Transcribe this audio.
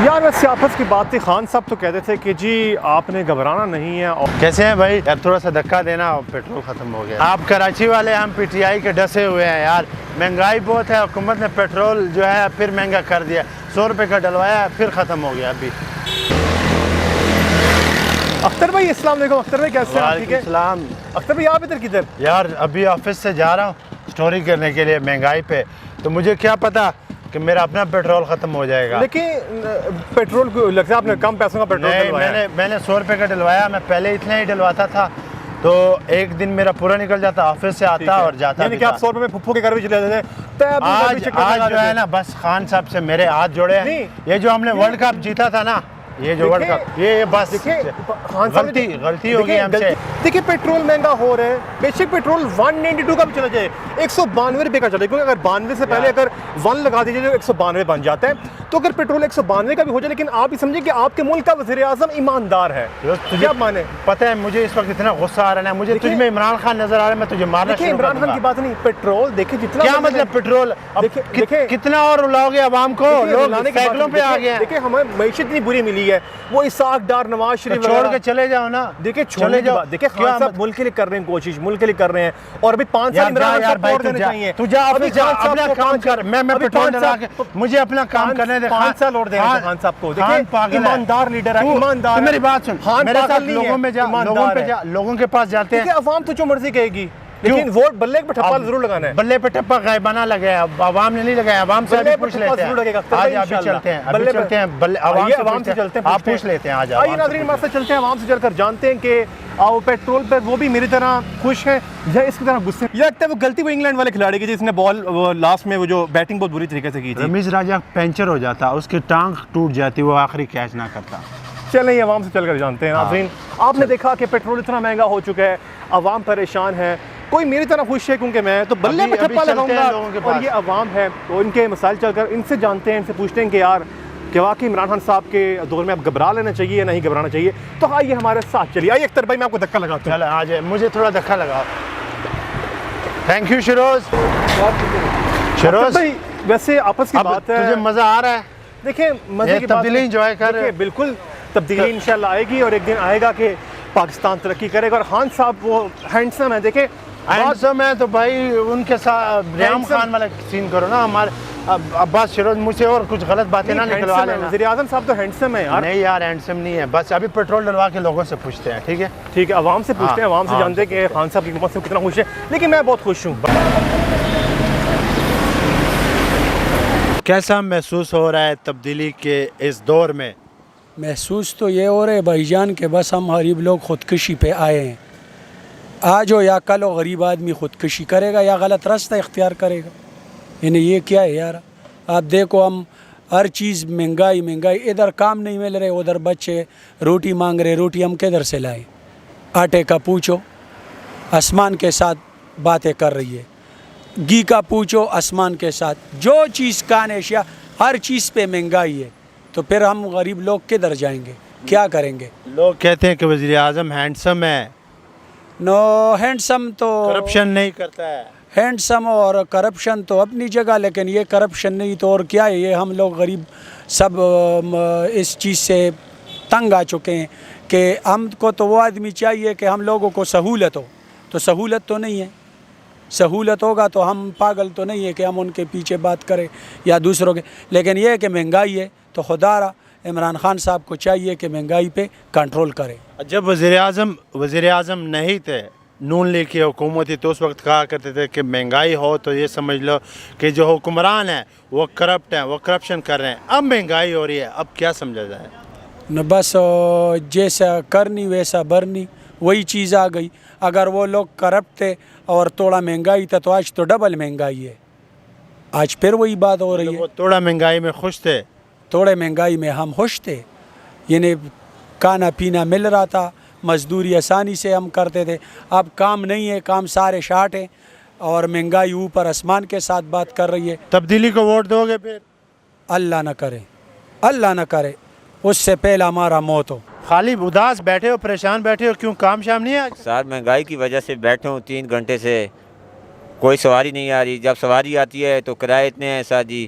یار ویسے آپس کی بات تھی، خان صاحب تو کہتے تھے کہ جی آپ نے گھبرانا نہیں ہے. اور کیسے ہیں بھائی؟ یار تھوڑا سا دھکا دینا، پیٹرول ختم ہو گیا. آپ کراچی والے، ہم پی ٹی آئی کے ڈسے ہوئے ہیں یار. مہنگائی بہت ہے، حکومت نے پیٹرول جو ہے پھر مہنگا کر دیا. 100 روپے کا ڈلوایا پھر ختم ہو گیا ابھی. اختر بھائی السلام علیکم. اختر بھائی کیسے ہیں؟ وعلیکم السلام. اختر بھائی آپ ادھر کدھر؟ یار ابھی آفس سے جا رہا ہوں سٹوری کرنے کے لیے مہنگائی پہ. تو مجھے کیا پتا کہ میرا اپنا پیٹرول ختم ہو جائے گا. لیکن پیٹرول کو لگتا ہے آپ نے کم پیسوں کا پیٹرول ڈلوایا ہے. میں نے 100 روپے کا ڈلوایا. میں پہلے اتنا ہی ڈلواتا تھا تو ایک دن میرا پورا نکل جاتا، آفس سے آتا اور جاتا. یعنی کہ آپ 100 روپے میں پھپھو کے گھر بھی چلے جاتے تھے. آج جو ہے نا بس خان صاحب سے میرے ہاتھ جوڑے ہیں. یہ جو ہم نے ورلڈ کپ جیتا تھا نا، یہ جو ورلڈ کپ، یہ بس غلطی ہو گئی ہم سے. دیکھیں پیٹرول مہنگا ہو رہا ہے. بے شک پیٹرول 192 کا بھی چلا جائے، 192 روپے کا چلے، کیونکہ اگر 92 سے پہلے اگر 1 لگا دیجیے تو 192 بن جاتا ہے. تو اگر پیٹرول 192 کا بھی ہو جائے، لیکن آپ ہی سمجھیں کہ آپ کے ملک کا وزیر اعظم ایماندار ہے. کیا مانے؟ پتہ ہے مجھے اس وقت اتنا غصہ آ رہا ہے، مجھے تجھ میں عمران خان نظر آ رہا ہے، میں تجھے مارنا شروع کر دوں گا. عمران خان کی بات نہیں، پیٹرول دیکھیں جتنا. کیا مطلب پیٹرول؟ کتنا اور الاؤ گے عوام کو؟ لوگ سائیکلوں پہ آ گئے ہیں. دیکھیں ہمیں معیشت اتنی بری ملی ہے، وہ اسحاق ڈار، نواز شریف چھوڑ کے چلے جاؤ نا. دیکھیں چھوڑنے کی بات، دیکھیں خان صاحب ملک کے لیے کر رہے ہیں کوشش، ملک کے لیے کر رہے ہیں، اور ابھی 5 سال عمران خان کو اور دینے چاہیے. تو جا اپنا کام کر. میں پیٹرول ڈلا کے مجھے اپنا کام کرنے دے. 5 سال اور دینے چاہیے خان صاحب کو. دیکھیں ایماندار لیڈر ہے، ایماندار. میری بات سن، میرے ساتھ لوگوں میں جا، لوگوں کے پاس جاتے ہیں. دیکھیں عوام تو جو مرضی کہے گی، لیکن ووٹ بلے پہ ٹھپا ضرور لگانا ہے. بلے پہ ٹھپا غائبانہ لگایا، عوام نے نہیں لگایا. عوام سے بھی پوچھ لیتے ہیں. آج ابھی چلتے ہیں، عوام سے چلتے ہیں، آپ پوچھ لیتے ہیں. آج آئیے ناظرین ہمارے ساتھ چلتے ہیں، عوام سے چل کر جانتے ہیں کہ پیٹرول پر وہ بھی میری طرح خوش ہیں یا اس کی طرح غصے. یہ لگتا ہے وہ غلطی وہ انگلینڈ والے کھلاڑی کی جس نے بال لاسٹ میں وہ جو بیٹنگ بہت بری طریقے سے کی تھی. رمیز راجہ پنچر ہو جاتا، اس کی ٹانگ ٹوٹ جاتی، وہ آخری کیچ نہ کرتا. چلیں عوام سے چل کر جانتے ہیں. ناظرین آپ نے دیکھا کہ پیٹرول اتنا مہنگا ہو چکا ہے، عوام پریشان ہے. کوئی میری طرح خوش ہے کیونکہ میں تو بلے پہ ٹھپا لگاؤں گا، اور یہ عوام ہے تو ان کے مسائل چل کر ان سے جانتے ہیں، ان سے پوچھتے ہیں کہ یار کہ واقعی عمران خان صاحب کے دور میں اب گھبرا لینا چاہیے یا نہیں گھبرانا چاہیے. تو آئیے ہمارے ساتھ چلیے. آئیے اختر بھائی میں آپ کو دھکا لگاتا ہوں. چل آ جائے، مجھے تھوڑا دھکا لگاؤ. Thank you شیروز. شیروز بھائی ویسے آپس کی بات ہے، تجھے مزہ آ رہا ہے؟ دیکھیں مزے کی تبدیلی انجوائے کر. بالکل تبدیلی انشاءاللہ آئے گی، اور ایک دن آئے گا کہ پاکستان ترقی کرے گا. اور خان صاحب وہ ہینڈسم ہے، دیکھیں ہینڈسم ہے تو بھائی ان کے ساتھ ریحام خان والا سین کرو نا. ہمارے عباس شیروز مجھ سے اور کچھ غلط باتیں نہ نکلوا لینا. وزیر اعظم صاحب تو ہینڈسم ہے یار. نہیں یار ہینڈسم نہیں ہے، بس ابھی پیٹرول ڈلوا کے لوگوں سے پوچھتے ہیں. ٹھیک ہے ٹھیک ہے، عوام سے پوچھتے ہیں، عوام سے جانتے ہیں کہ خان صاحب کی حکومت سے کتنا خوش ہے. لیکن میں بہت خوش ہوں. کیسا محسوس ہو رہا ہے تبدیلی کے اس دور میں؟ محسوس تو یہ ہو رہا ہے بھائی جان کہ بس ہم غریب لوگ خودکشی پہ آئے ہیں. آج ہو یا کل ہو غریب آدمی خودکشی کرے گا یا غلط راستہ اختیار کرے گا. یعنی یہ کیا ہے یار؟ آپ دیکھو ہم ہر چیز مہنگائی، ادھر کام نہیں مل رہے، ادھر بچے روٹی مانگ رہے. روٹی ہم کدھر سے لائیں؟ آٹے کا پوچھو آسمان کے ساتھ باتیں کر رہی ہے، گھی کا پوچھو آسمان کے ساتھ. جو چیز کان اشیاء ہر چیز پہ مہنگائی ہے، تو پھر ہم غریب لوگ کدھر جائیں گے؟ کیا کریں گے؟ لوگ کہتے ہیں کہ وزیر اعظم ہینڈسم ہے. نو ہینڈسم تو کرپشن نہیں کرتا ہے. ہینڈسم اور کرپشن تو اپنی جگہ، لیکن یہ کرپشن نہیں تو اور کیا ہے؟ یہ ہم لوگ غریب سب اس چیز سے تنگ آ چکے ہیں کہ ہم کو تو وہ آدمی چاہیے کہ ہم لوگوں کو سہولت ہو. تو سہولت تو نہیں ہے. سہولت ہوگا تو ہم پاگل تو نہیں ہے کہ ہم ان کے پیچھے بات کریں یا دوسروں کے. لیکن یہ ہے کہ مہنگائی ہے تو خدا را عمران خان صاحب کو چاہیے کہ مہنگائی پہ کنٹرول کرے. جب وزیر اعظم نہیں تھے، نون لیگ کی حکومت تھی، تو اس وقت کہا کرتے تھے کہ مہنگائی ہو تو یہ سمجھ لو کہ جو حکمران ہیں وہ کرپٹ ہیں، وہ کرپشن کر رہے ہیں. اب مہنگائی ہو رہی ہے، اب کیا سمجھا جائے؟ نہ بس جیسا کرنی ویسا برنی، وہی چیز آ گئی. اگر وہ لوگ کرپٹ تھے اور تھوڑا مہنگائی تھا تو آج تو ڈبل مہنگائی ہے. آج پھر وہی بات ہو رہی ہے. وہ تھوڑا مہنگائی میں خوش تھے. تھوڑے مہنگائی میں ہم خوش تھے، یعنی کھانا پینا مل رہا تھا، مزدوری آسانی سے ہم کرتے تھے. اب کام نہیں ہے، کام سارے شارٹ ہیں، اور مہنگائی اوپر آسمان کے ساتھ بات کر رہی ہے. تبدیلی کو ووٹ دو گے پھر؟ اللہ نہ کرے، اللہ نہ کرے، اس سے پہلے ہمارا موت ہو. خالی اداس بیٹھے ہو، پریشان بیٹھے ہو، کیوں کام شام نہیں ہے آج؟ سر مہنگائی کی وجہ سے بیٹھے ہوں 3 گھنٹے سے، کوئی سواری نہیں آ رہی. جب سواری آتی ہے تو کرائے اتنے ہیں سر جی،